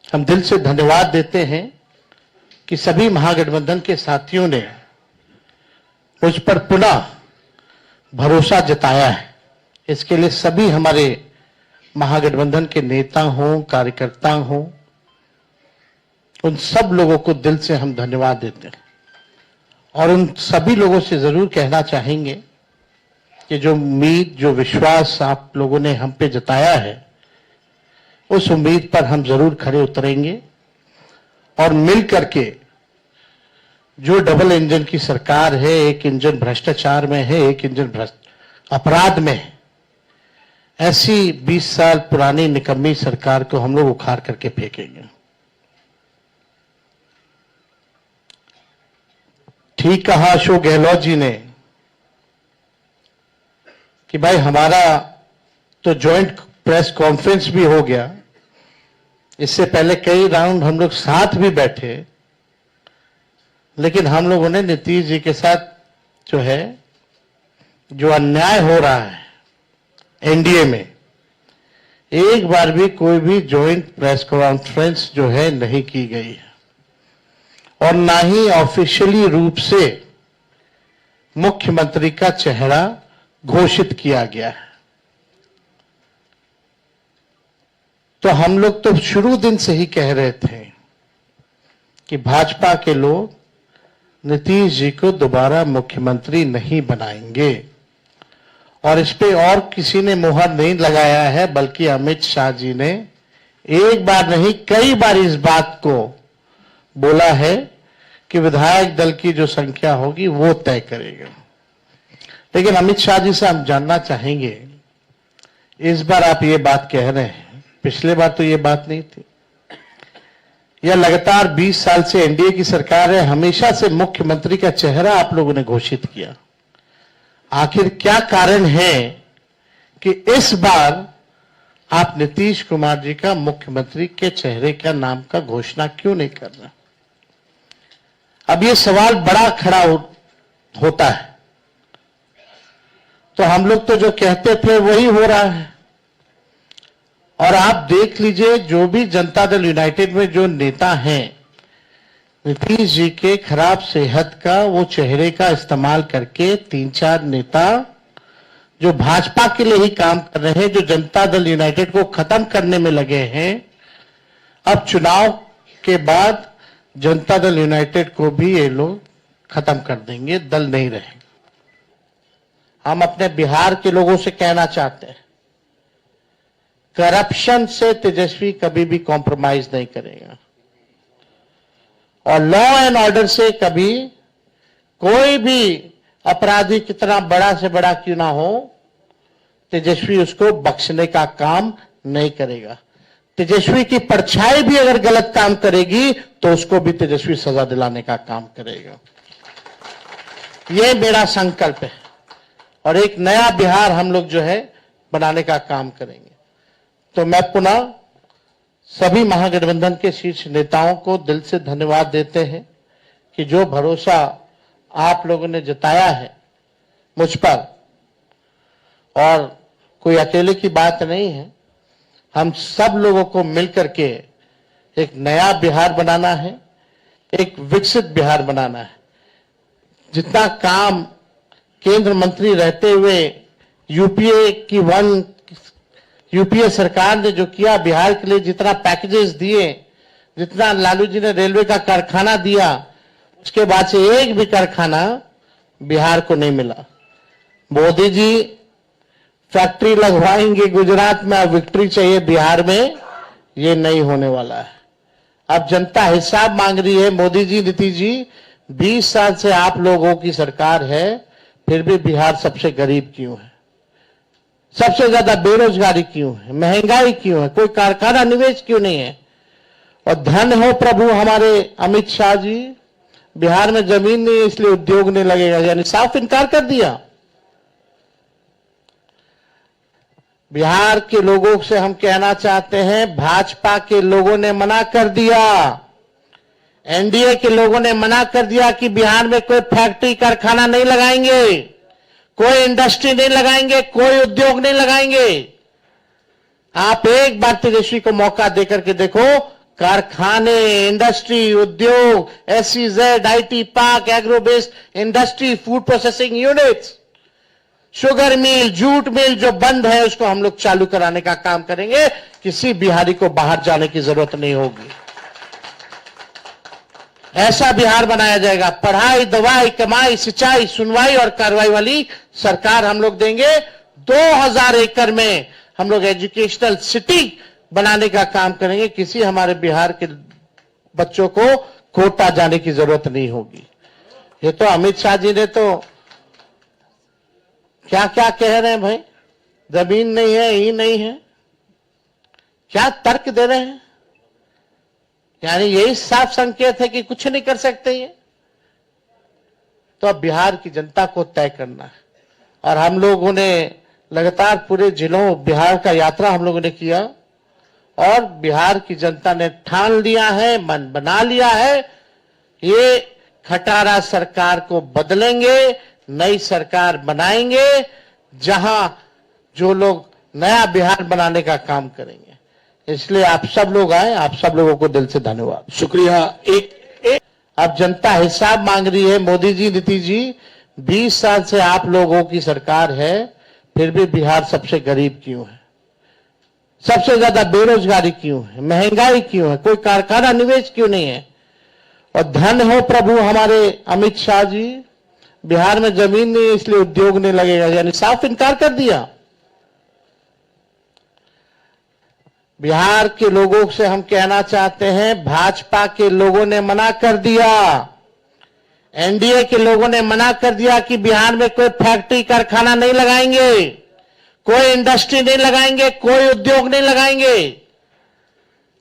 हम दिल से धन्यवाद देते हैं कि सभी महागठबंधन के साथियों ने मुझ पर पुनः भरोसा जताया है। इसके लिए सभी हमारे महागठबंधन के नेता हों, कार्यकर्ता हों, उन सब लोगों को दिल से हम धन्यवाद देते हैं और उन सभी लोगों से जरूर कहना चाहेंगे कि जो उम्मीद, जो विश्वास आप लोगों ने हम पे जताया है, उस उम्मीद पर हम जरूर खरे उतरेंगे और मिल करके जो डबल इंजन की सरकार है, एक इंजन भ्रष्टाचार में है, एक इंजन अपराध में है, ऐसी 20 साल पुरानी निकम्मी सरकार को हम लोग उखाड़ करके फेंकेंगे। ठीक कहा अशोक गहलोत जी ने कि भाई हमारा तो जॉइंट प्रेस कॉन्फ्रेंस भी हो गया, इससे पहले कई राउंड हम लोग साथ भी बैठे, लेकिन हम लोगों ने नीतीश जी के साथ जो है, जो अन्याय हो रहा है एनडीए में, एक बार भी कोई भी जॉइंट प्रेस कॉन्फ्रेंस जो है नहीं की गई है और ना ही ऑफिशियली रूप से मुख्यमंत्री का चेहरा घोषित किया गया है। तो हम लोग तो शुरू दिन से ही कह रहे थे कि भाजपा के लोग नीतीश जी को दोबारा मुख्यमंत्री नहीं बनाएंगे और इस पे और किसी ने मुहर नहीं लगाया है, बल्कि अमित शाह जी ने एक बार नहीं कई बार इस बात को बोला है कि विधायक दल की जो संख्या होगी वो तय करेगा। लेकिन अमित शाह जी से हम जानना चाहेंगे, इस बार आप ये बात कह रहे हैं, पिछले बार तो ये बात नहीं थी। यह लगातार 20 साल से एनडीए की सरकार है, हमेशा से मुख्यमंत्री का चेहरा आप लोगों ने घोषित किया। आखिर क्या कारण है कि इस बार आप नीतीश कुमार जी का मुख्यमंत्री के चेहरे का नाम का घोषणा क्यों नहीं कर रहे? अब ये सवाल बड़ा खड़ा होता है। तो हम लोग तो जो कहते थे वही हो रहा है और आप देख लीजिए, जो भी जनता दल यूनाइटेड में जो नेता हैं, नीतीश जी के खराब सेहत का वो चेहरे का इस्तेमाल करके 3-4 नेता जो भाजपा के लिए ही काम कर रहे हैं, जो जनता दल यूनाइटेड को खत्म करने में लगे हैं, अब चुनाव के बाद जनता दल यूनाइटेड को भी ये लोग खत्म कर देंगे, दल नहीं रहेगा। हम अपने बिहार के लोगों से कहना चाहते हैं, करप्शन से तेजस्वी कभी भी कॉम्प्रोमाइज नहीं करेगा और लॉ एंड ऑर्डर से कभी कोई भी अपराधी कितना बड़ा से बड़ा क्यों ना हो, तेजस्वी उसको बख्शने का काम नहीं करेगा। तेजस्वी की परछाई भी अगर गलत काम करेगी तो उसको भी तेजस्वी सजा दिलाने का काम करेगा। यह मेरा संकल्प है और एक नया बिहार हम लोग जो है बनाने का काम करेंगे। तो मैं पुनः सभी महागठबंधन के शीर्ष नेताओं को दिल से धन्यवाद देते हैं कि जो भरोसा आप लोगों ने जताया है मुझ पर, और कोई अकेले की बात नहीं है, हम सब लोगों को मिलकर के एक नया बिहार बनाना है, एक विकसित बिहार बनाना है। जितना काम केंद्र मंत्री रहते हुए यूपीए सरकार ने जो किया बिहार के लिए, जितना पैकेजेस दिए, जितना लालू जी ने रेलवे का कारखाना दिया, उसके बाद से एक भी कारखाना बिहार को नहीं मिला। मोदी जी फैक्ट्री लगवाएंगे गुजरात में, अब विक्ट्री चाहिए बिहार में, ये नहीं होने वाला है। अब जनता हिसाब मांग रही है, मोदी जी, नीतीश जी, 20 साल से आप लोगों की सरकार है, फिर भी बिहार सबसे गरीब क्यों है, सबसे ज्यादा बेरोजगारी क्यों है, महंगाई क्यों है, कोई कारखाना निवेश क्यों नहीं है? और धन हो प्रभु हमारे अमित शाह जी, बिहार में जमीन नहीं है इसलिए उद्योग नहीं लगेगा, यानी साफ इनकार कर दिया। बिहार के लोगों से हम कहना चाहते हैं, भाजपा के लोगों ने मना कर दिया, एनडीए के लोगों ने मना कर दिया कि बिहार में कोई फैक्ट्री कारखाना नहीं लगाएंगे, कोई इंडस्ट्री नहीं लगाएंगे, कोई उद्योग नहीं लगाएंगे। आप एक बार तेजस्वी को मौका देकर के देखो, कारखाने, इंडस्ट्री, उद्योग, SEZ, IT park, agro based industry, food processing units, sugar mill, jute mill जो बंद है उसको हम लोग चालू कराने का काम करेंगे। किसी बिहारी को बाहर जाने की जरूरत नहीं होगी। ऐसा बिहार बनाया जाएगा। पढ़ाई, दवाई, कमाई, सिंचाई, सुनवाई और कार्रवाई वाली सरकार हम लोग देंगे। 2000 एकड़ में हम लोग एजुकेशनल सिटी बनाने का काम करेंगे। किसी हमारे बिहार के बच्चों को कोटा जाने की जरूरत नहीं होगी। ये तो अमित शाह जी ने तो क्या क्या कह रहे हैं भाई, जमीन नहीं है, ही नहीं है, क्या तर्क दे रहे हैं। यानी यही साफ संकेत है कि कुछ नहीं कर सकते ये। तो अब बिहार की जनता को तय करना है। और हम लोगों ने लगातार पूरे जिलों बिहार का यात्रा हम लोगों ने किया और बिहार की जनता ने ठान लिया है, मन बना लिया है, ये खटारा सरकार को बदलेंगे, नई सरकार बनाएंगे जहां जो लोग नया बिहार बनाने का काम करेंगे। इसलिए आप सब लोग आए, आप सब लोगों को दिल से धन्यवाद, शुक्रिया। अब जनता हिसाब मांग रही है। मोदी जी, नीतीश जी, 20 साल से आप लोगों की सरकार है, फिर भी बिहार सबसे गरीब क्यों है, सबसे ज्यादा बेरोजगारी क्यों है, महंगाई क्यों है, कोई कारखाना निवेश क्यों नहीं है। और धन हो प्रभु हमारे अमित शाह जी, बिहार में जमीन नहीं है इसलिए उद्योग नहीं लगेगा, यानी साफ इनकार कर दिया। बिहार के लोगों से हम कहना चाहते हैं, भाजपा के लोगों ने मना कर दिया, एनडीए के लोगों ने मना कर दिया कि बिहार में कोई फैक्ट्री कारखाना नहीं लगाएंगे, कोई इंडस्ट्री नहीं लगाएंगे, कोई उद्योग नहीं लगाएंगे।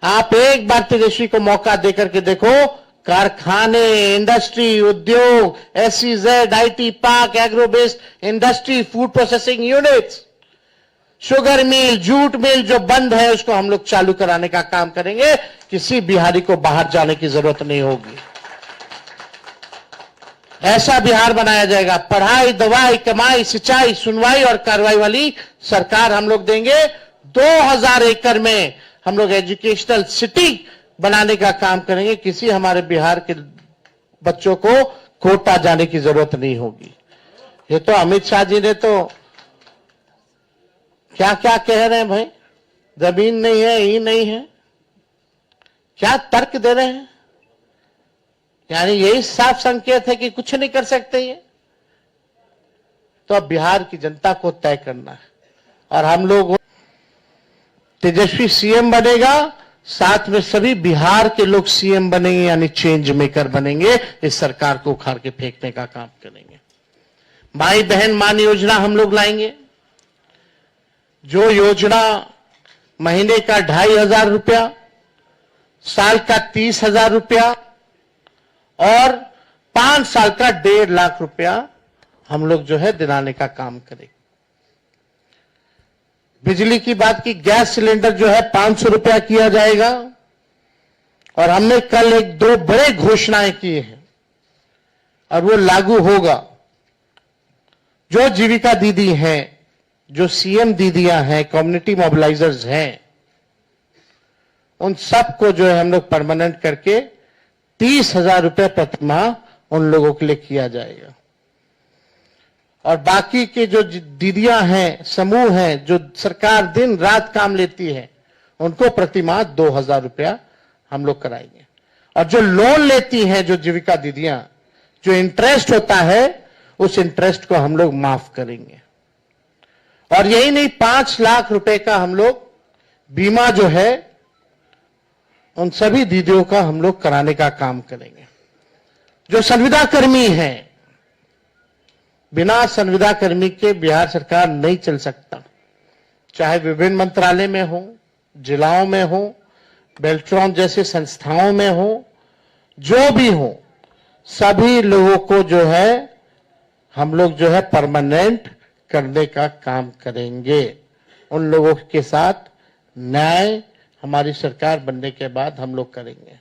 आप एक बार तेजस्वी को मौका देकर के देखो, कारखाने, इंडस्ट्री, उद्योग, SEZ, IT park, agro based industry, food processing units, sugar mill, jute mill जो बंद है उसको हम लोग चालू कराने का काम करेंगे। किसी बिहारी को बाहर जाने की जरूरत नहीं होगी। ऐसा बिहार बनाया जाएगा। पढ़ाई, दवाई, कमाई, सिंचाई, सुनवाई और कार्रवाई वाली सरकार हम लोग देंगे। 2000 एकड़ में हम लोग एजुकेशनल सिटी बनाने का काम करेंगे। किसी हमारे बिहार के बच्चों को कोटा जाने की जरूरत नहीं होगी। ये तो अमित शाह जी ने तो क्या क्या कह रहे हैं भाई, जमीन नहीं है, ही नहीं है, क्या तर्क दे रहे हैं। यानी यही साफ संकेत है कि कुछ नहीं कर सकते ये। तो अब बिहार की जनता को तय करना है। और हम लोग तेजस्वी सीएम बनेगा, साथ में सभी बिहार के लोग सीएम बनेंगे, यानी चेंज मेकर बनेंगे। इस सरकार को उखाड़ के फेंकने का काम करेंगे। भाई बहन मान योजना हम लोग लाएंगे, जो योजना महीने का 2500 रुपया, साल का 30,000 रुपया और 5 साल का 1.5 लाख रुपया हम लोग जो है दिलाने का काम करेंगे। बिजली की बात की, गैस सिलेंडर जो है 500 रुपया किया जाएगा। और हमने कल 1-2 बड़े घोषणाएं की हैं और वो लागू होगा। जो जीविका दीदी हैं, जो सीएम दीदियां हैं, कम्युनिटी मोबिलाइजर्स हैं, उन सबको जो है हम लोग परमानेंट करके 30,000 रुपये प्रति माह उन लोगों के लिए किया जाएगा। और बाकी के जो दीदियां हैं, समूह हैं, जो सरकार दिन रात काम लेती है, उनको प्रति माह 2,000 रुपया हम लोग कराएंगे। और जो लोन लेती हैं, जो जीविका दीदियां, जो इंटरेस्ट होता है, उस इंटरेस्ट को हम लोग माफ करेंगे। और यही नहीं, 5 लाख रुपए का हम लोग बीमा जो है उन सभी दीदियों का हम लोग कराने का काम करेंगे। जो संविदा कर्मी हैं, बिना संविदा कर्मी के बिहार सरकार नहीं चल सकता। चाहे विभिन्न मंत्रालय में हो, जिलाओं में हो, बेल्ट्रॉन जैसे संस्थाओं में हो, जो भी हो, सभी लोगों को जो है हम लोग जो है परमानेंट करने का काम करेंगे। उन लोगों के साथ न्याय हमारी सरकार बनने के बाद हम लोग करेंगे।